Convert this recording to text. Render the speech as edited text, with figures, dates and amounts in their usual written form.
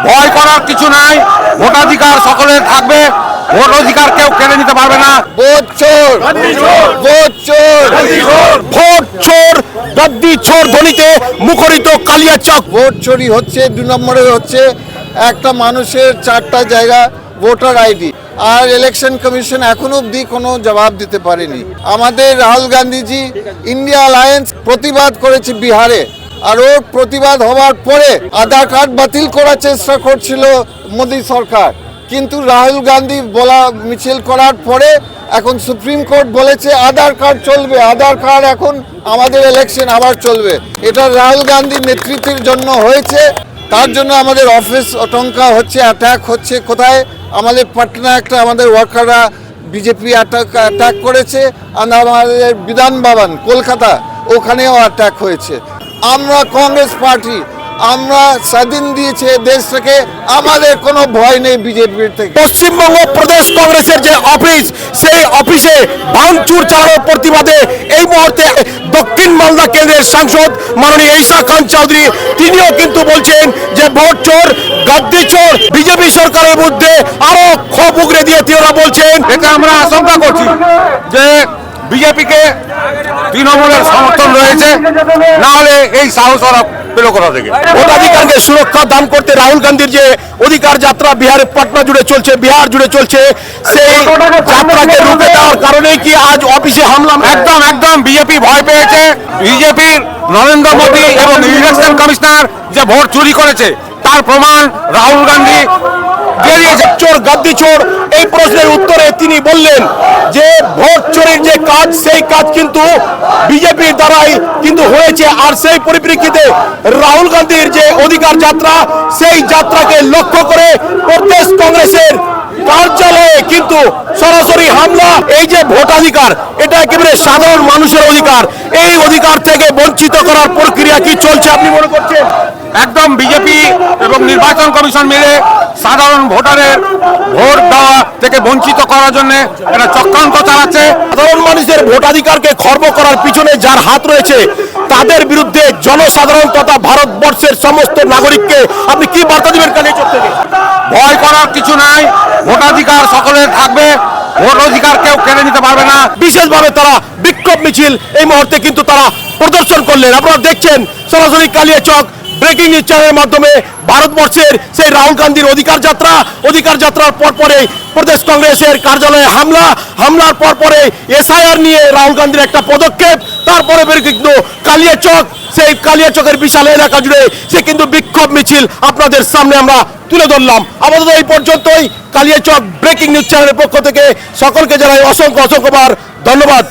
ভয় করার কিছু নাই। ভোটাধিকার সকলের থাকবে, ভোট অধিকার কেউ কেড়ে নিতে পারবে না। ভোট চোর, ভোট চোর, ভোট চোর, গদ্দি চোর ধ্বনিতে মুখরিত কালিয়াচক। ভোট চুরি হচ্ছে, 2 নম্বরে হচ্ছে একটা মানুষের 4টা জায়গা ভোটার আইডি, আর ইলেকশন কমিশন এখনো অবধি কোনো জবাব দিতে পারেনি। আমাদের রাহুল গান্ধীজি ইন্ডিয়া অ্যালায়েন্স প্রতিবাদ করেছে বিহারে, আর ওর প্রতিবাদ হওয়ার পরে আধার কার্ড বাতিল করার চেষ্টা করছিল মোদী সরকার, কিন্তু রাহুল গান্ধী বলা মিছিল করার পরে এখন সুপ্রিম কোর্ট বলেছে আধার কার্ড চলবে, আধার কার্ড এখন আমাদের ইলেকশন আবার চলবে। এটা রাহুল গান্ধীর নেতৃত্বের জন্য হয়েছে, তার জন্য আমাদের অফিস আতঙ্কা হচ্ছে, অ্যাটাক হচ্ছে। কোথায়? আমাদের পাটনা একটা আমাদের ওয়ার্কাররা বিজেপি অ্যাটাক করেছে, আর আমাদের বিধান ভবন কলকাতা ওখানেও অ্যাটাক হয়েছে। আমরা কংগ্রেস পার্টি, আমরা স্বাধীন দিয়েছে দেশটাকে, আমাদের কোনো ভয় নেই বিজেপির থেকে। পশ্চিমবঙ্গ প্রদেশ কংগ্রেসের যে অফিস, সেই অফিসে ভাঙচুর চালানোর প্রতিবাদে এই মুহূর্তে দক্ষিণ মালদা কেন্দ্রের সাংসদ মাননীয় ঈশা খান চৌধুরী তিনিও কিন্তু বলছেন যে ভোট চোর, গাদ্দি চোর, বিজেপি সরকারের মধ্যে আরো ক্ষোভ উগরে দিয়ে তিনারা বলছেন এটা আমরা আশঙ্কা করছি যে বিজেপিকে তৃণমূলের সমর্থন রয়েছে, না হলে এই সাহস ওরা পেল কোথা থেকে? ভোটাধিকারকে সুরক্ষা দান করতে রাহুল গান্ধীর যে অধিকার যাত্রা বিহারের পাটনা জুড়ে চলছে, বিহার জুড়ে চলছে, সেই যাত্রাকে রুখে দেওয়ার কারণে কি আজ অফিসে হামলা? একদম একদম বিজেপি ভয় পেয়েছে। বিজেপির নরেন্দ্র মোদী এবং ইলেকশন কমিশনার যে ভোট চুরি করেছে তার প্রমাণ রাহুল গান্ধী বেরিয়েছে। চোর, গাদ্দি চোর, এই প্রশ্নের উত্তরে তিনি বললেন যে ভোট চোরের যে কাজ, সেই কাজ কিন্তু বিজেপির দ্বারাই কিন্তু হয়েছে, আর সেই পরিপ্রেক্ষিতে রাহুল গান্ধীর যে অধিকার যাত্রা, সেই যাত্রাকে লক্ষ্য করে প্রদেশ কংগ্রেসের কার্যালয়ে কিন্তু সরাসরি হামলা। এই যে ভোটাধিকার, এটা একেবারে সাধারণ মানুষের অধিকার, এই অধিকার থেকে বঞ্চিত করার প্রক্রিয়া কি চলছে আপনি মনে করছেন? একদম বিজেপি এবং নির্বাচন কমিশন মিলে সাধারণ ভোটারের ভোট দেওয়া থেকে বঞ্চিত করার জন্য একটা চক্রান্ত চালাচ্ছে। সাধারণ মানুষের ভোটাধিকারকে খর্ব করার পিছনে যার হাত রয়েছে, তাদের বিরুদ্ধে জনসাধারণ তথা ভারতবর্ষের সমস্ত নাগরিককে আপনি কি বার্তা দিবেন কালিয়াচক থেকে? ভয় করার কিছু নাই, ভোটাধিকার সকলের থাকবে, ভোট অধিকার কেউ কেড়ে নিতে পারবে না। বিশেষভাবে তারা বিক্ষোভ মিছিল এই মুহূর্তে কিন্তু তারা প্রদর্শন করলেন। আপনারা দেখছেন সরাসরি কালিয়াচক ব্রেকিং নিউজ চ্যানেলের মাধ্যমে ভারতবর্ষের সেই রাহুল গান্ধীর অধিকার যাত্রার পরপরে প্রদেশ কংগ্রেসের কার্যালয়ে হামলার পরপরে এসআইআর নিয়ে রাহুল গান্ধীর একটা পদক্ষেপ, তারপরে কিন্তু কালিয়াচক, সেই কালিয়াচকের বিশাল এলাকা জুড়ে সে কিন্তু বিক্ষোভ মিছিল আপনাদের সামনে আমরা তুলে ধরলাম। আপাতত এই পর্যন্তই। কালিয়াচক ব্রেকিং নিউজ চ্যানেলের পক্ষ থেকে সকলকে জানাই অসংখ্য ধন্যবাদ।